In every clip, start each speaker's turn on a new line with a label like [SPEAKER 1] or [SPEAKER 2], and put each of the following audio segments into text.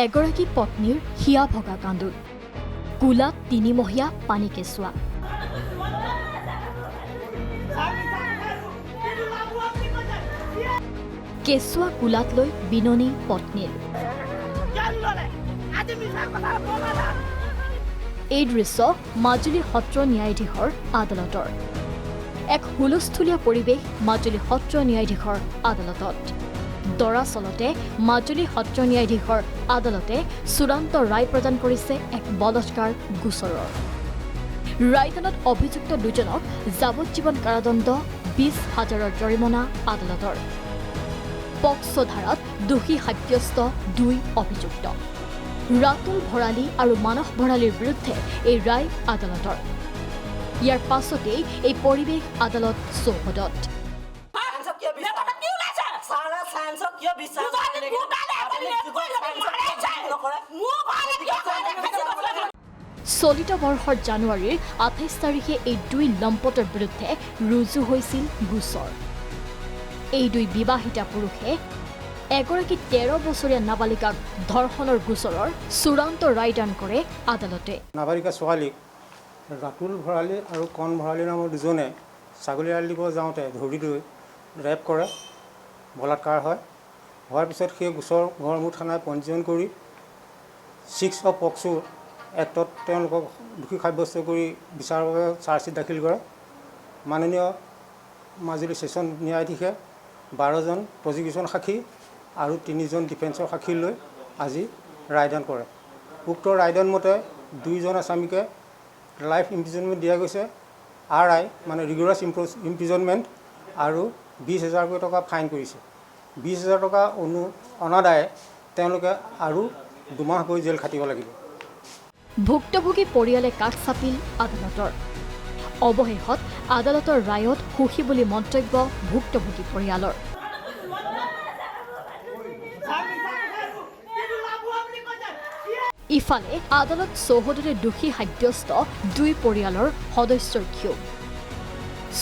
[SPEAKER 1] এগৰাকী পত্নীৰ হিয়া ভগা কান্দোন কোলাত ৩ মহীয়া পানী কেঁচুৱা কেঁচুৱা কোলাত লৈ বিননী পত্নীৰ এই দৃশ্য মাজুলী সত্ৰ ন্যায়াধীশৰ আদালতৰ এক হুলস্থুলীয়া পৰিৱেশ মাজুলী সত্ৰ ন্যায়াধীশৰ আদালতত দৰাচলতে মাজুলী সত্ৰ ন্যায়াধীশৰ আদালতে চূড়ান্ত ৰায় প্ৰদান কৰিছে এক বলৎকাৰ গোচৰৰ ৰায়দানত অভিযুক্ত দুজনক যাৱজ্জীৱন কাৰাদণ্ড ২০,০০০ জৰিমনা আদালতৰ পক্সো ধাৰাত দোষী সাব্যস্ত ২ অভিযুক্ত ৰাতুল ভৰালী আৰু মানস ভৰালীৰ বিৰুদ্ধে এই ৰায় আদালতৰ ইয়াৰ পাছতেই এই পৰিৱেশ আদালত চৌহদত চলিত বৰ্ষৰ জানুৱাৰীৰ ২৮ তাৰিখে এই ২ লম্পটৰ বিৰুদ্ধে ৰুজু হৈছিল গোচৰ এই ২ বিবাহিতা পুৰুষে এগৰাকী ১৩ বছৰীয়া নাবালিকাক ধৰ্ষণৰ গোচৰৰ চূড়ান্ত ৰায়দান কৰে আদালতে
[SPEAKER 2] নাবালিকা ছোৱালীক ৰাতুল ভৰালী আৰু কণ ভৰালী নামৰ দুজনে ছাগলী এৰাল দিব যাওঁতে ধৰি লৈ ৰেপ কৰে বলাৎকাৰ হয় হোৱাৰ পিছত সেই গোচৰ গড়মূৰ থানাত পঞ্জীয়ন কৰি 6 অফ পক্সো এক্টত তেওঁলোকক দোষী সাব্যস্ত কৰি বিচাৰৰ বাবে চাৰ্জশ্বিট দাখিল কৰে মাননীয় মাজুলী ছেছন ন্যায়াধীশে 12জন প্ৰজিকিউশ্যন সাক্ষী আৰু 3জন ডিফেন্সৰ সাক্ষী লৈ আজি ৰায়দান কৰে উক্ত ৰায়দান মতে 2জন আসামীকে লাইফ ইম্প্ৰিজনমেণ্ট দিয়া গৈছে RI মানে ৰিগুলাছ ইম্প্ৰিজনমেণ্ট আৰু 20,000 টকা ফাইন কৰিছে 20,000 টকা অনাদায়ে তেওঁলোকে আৰু 2 মাহকৈ জেল খাটিব লাগিব
[SPEAKER 1] ভুক্তভোগী পৰিয়ালে কাষ চাপিল আদালতৰ অৱশেষত আদালতৰ ৰায়ত সুখী বুলি মন্তব্য ভুক্তভোগী পৰিয়ালৰ ইফালে আদালত চৌহদতে দোষী সাব্যস্ত 2 পৰিয়ালৰ সদস্যৰ ক্ষোভ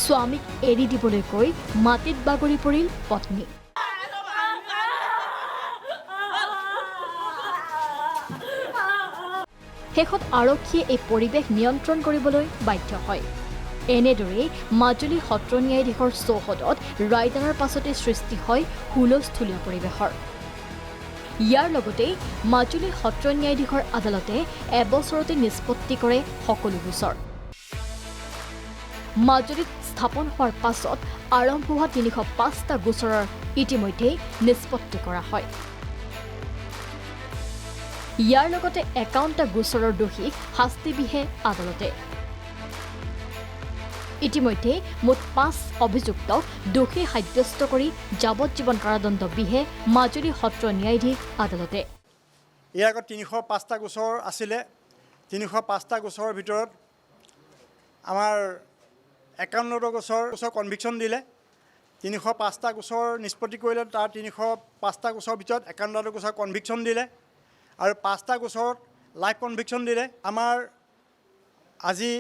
[SPEAKER 1] স্বামীক এৰি দিবলৈ কৈ মাটিত বাগৰি পৰিল পত্নী শেষত আৰক্ষীয়ে এই পৰিৱেশ নিয়ন্ত্ৰণ কৰিবলৈ বাধ্য হয় এনেদৰেই মাজুলী সত্ৰ ন্যায়াধীশৰ চৌহদত ৰায়দানৰ পাছতে সৃষ্টি হয় হুলস্থুলীয়া পৰিৱেশৰ ইয়াৰ লগতেই মাজুলী সত্ৰ ন্যায়াধীশৰ আদালতে এবছৰতে নিষ্পত্তি কৰে সকলো গোচৰ মাজুলীত স্থাপন হোৱাৰ পাছত আৰম্ভ হোৱা ৩০৫টা গোচৰৰ ইতিমধ্যেই নিষ্পত্তি কৰা হয় ইয়াৰ লগতে ৫১টা গোচৰৰ দোষীক শাস্তি বিহে আদালতে ইতিমধ্যে মুঠ ৫ অভিযুক্তক দোষী সাব্যস্ত কৰি যাৱজ্জীৱন কাৰাদণ্ড বিহে মাজুলী সত্ৰ ন্যায়াধীশ আদালতে
[SPEAKER 3] ইয়াৰ আগত ৩০৫টা গোচৰ আছিলে ৩০৫টা গোচৰৰ ভিতৰত আমাৰ ৫১টা গোচৰ কনভিকশ্যন দিলে ৩০৫টা গোচৰ নিষ্পত্তি কৰিলে তাৰ ৩০৫টা গোচৰৰ ভিতৰত ৫১টা গোচৰ কনভিকশ্যন দিলে আৰু 5টা গোচৰত লাইফ কনভিকশ্যন দিলে আমাৰ আজি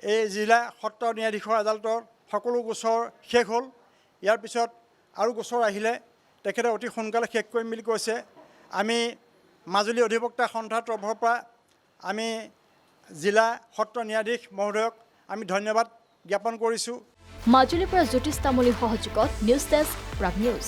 [SPEAKER 3] এই জিলা সত্ৰ ন্যায়াধীশৰ আদালতৰ সকলো গোচৰ শেষ হ'ল ইয়াৰ পিছত আৰু গোচৰ আহিলে তেখেতে অতি সোনকালে শেষ কৰিম বুলি কৈছে আমি মাজুলী অধিবক্তা সন্থাৰ তৰফৰ পৰা আমি জিলা সত্ৰ ন্যায়াধীশ মহোদয়ক আমি ধন্যবাদ জ্ঞাপন কৰিছোঁ
[SPEAKER 1] মাজুলীৰ পৰা জ্যোতিষ তামুলীৰ সহযোগত নিউজ ডেস্ক প্ৰাগ নিউজ